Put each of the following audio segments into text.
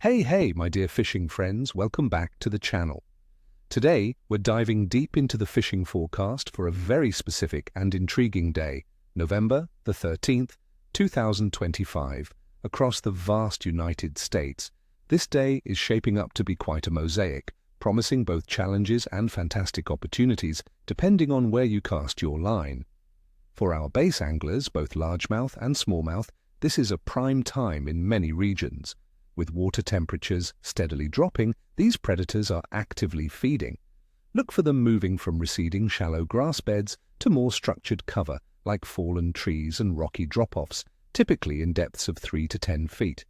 Hey, my dear fishing friends, welcome back to the channel. Today, we're diving deep into the fishing forecast for a very specific and intriguing day, November the 13th, 2025, across the vast United States. This day is shaping up to be quite a mosaic, promising both challenges and fantastic opportunities, depending on where you cast your line. For our bass anglers, both largemouth and smallmouth, this is a prime time in many regions. With water temperatures steadily dropping, these predators are actively feeding. Look for them moving from receding shallow grass beds to more structured cover, like fallen trees and rocky drop-offs, typically in depths of 3 to 10 feet.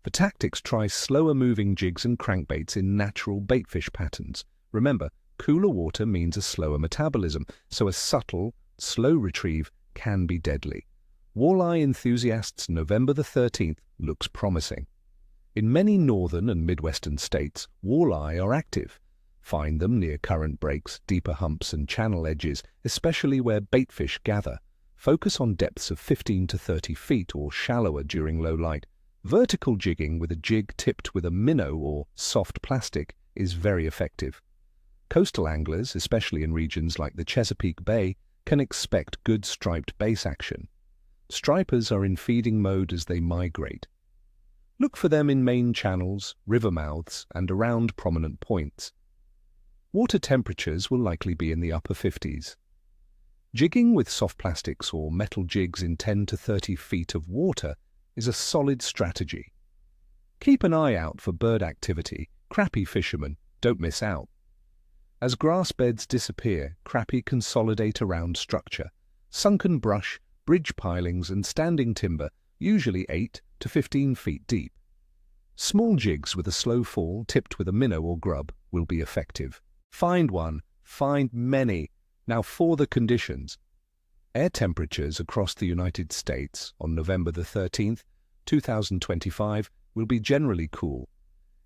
For tactics, try slower-moving jigs and crankbaits in natural baitfish patterns. Remember, cooler water means a slower metabolism, so a subtle, slow retrieve can be deadly. Walleye enthusiasts, November the 13th looks promising. In many northern and midwestern states, walleye are active. Find them near current breaks, deeper humps and channel edges, especially where baitfish gather. Focus on depths of 15 to 30 feet or shallower during low light. Vertical jigging with a jig tipped with a minnow or soft plastic is very effective. Coastal anglers, especially in regions like the Chesapeake Bay, can expect good striped bass action. Stripers are in feeding mode as they migrate. Look for them in main channels, river mouths, and around prominent points. Water temperatures will likely be in the upper 50s. Jigging with soft plastics or metal jigs in 10 to 30 feet of water is a solid strategy. Keep an eye out for bird activity. Crappie fishermen, don't miss out. As grass beds disappear, crappie consolidate around structure. Sunken brush, bridge pilings, and standing timber, usually 8 to 15 feet deep. Small jigs with a slow fall tipped with a minnow or grub will be effective. Find one, find many. Now for the conditions. Air temperatures across the United States on November the 13th, 2025 will be generally cool.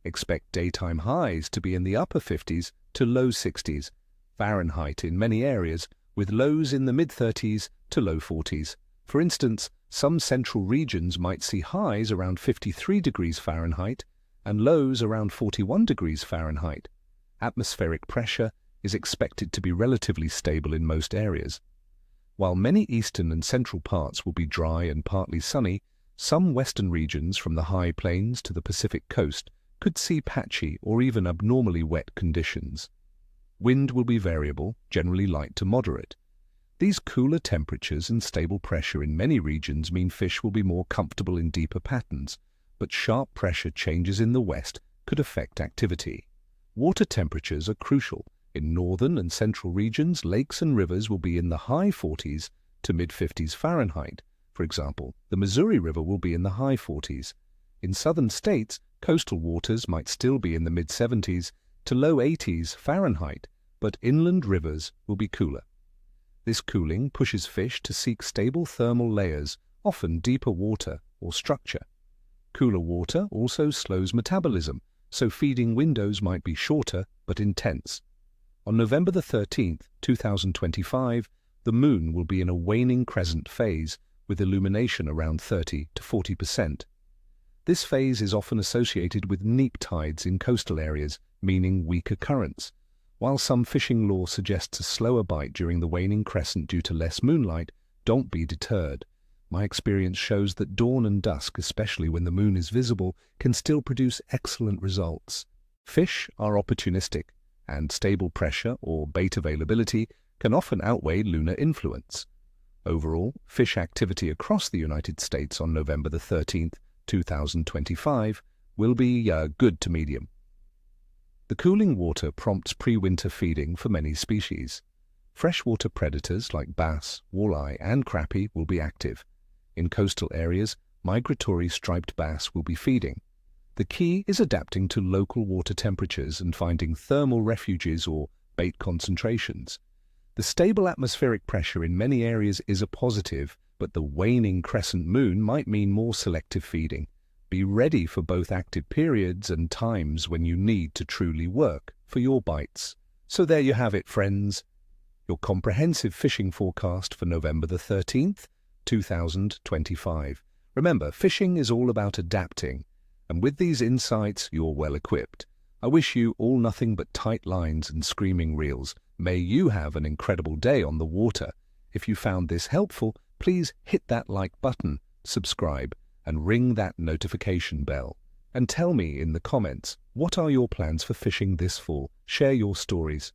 Expect daytime highs to be in the upper 50s to low 60s Fahrenheit in many areas, with lows in the mid-30s to low 40s. For instance, some central regions might see highs around 53 degrees Fahrenheit and lows around 41 degrees Fahrenheit. Atmospheric pressure is expected to be relatively stable in most areas. While many eastern and central parts will be dry and partly sunny, some western regions from the high plains to the Pacific coast could see patchy or even abnormally wet conditions. Wind will be variable, generally light to moderate. These cooler temperatures and stable pressure in many regions mean fish will be more comfortable in deeper patterns, but sharp pressure changes in the west could affect activity. Water temperatures are crucial. In northern and central regions, lakes and rivers will be in the high 40s to mid-50s Fahrenheit. For example, the Missouri River will be in the high 40s. In southern states, coastal waters might still be in the mid-70s to low 80s Fahrenheit, but inland rivers will be cooler. This cooling pushes fish to seek stable thermal layers, often deeper water or structure. Cooler water also slows metabolism, so feeding windows might be shorter but intense. On November the 13th, 2025, the moon will be in a waning crescent phase with illumination around 30 to 40%. This phase is often associated with neap tides in coastal areas, meaning weaker currents. While some fishing lore suggests a slower bite during the waning crescent due to less moonlight, don't be deterred. My experience shows that dawn and dusk, especially when the moon is visible, can still produce excellent results. Fish are opportunistic, and stable pressure or bait availability can often outweigh lunar influence. Overall, fish activity across the United States on November the 13th, 2025 will be good to medium. The cooling water prompts pre-winter feeding for many species. Freshwater predators like bass, walleye, and crappie will be active. In coastal areas, migratory striped bass will be feeding. The key is adapting to local water temperatures and finding thermal refuges or bait concentrations. The stable atmospheric pressure in many areas is a positive, but the waning crescent moon might mean more selective feeding. Be ready for both active periods and times when you need to truly work for your bites. So there you have it, friends. Your comprehensive fishing forecast for November the 13th, 2025. Remember, fishing is all about adapting, And with these insights, you're well equipped. I wish you all nothing but tight lines and screaming reels. May you have an incredible day on the water. If you found this helpful, please hit that like button, subscribe, and ring that notification bell. And tell me in the comments, what are your plans for fishing this fall? Share your stories.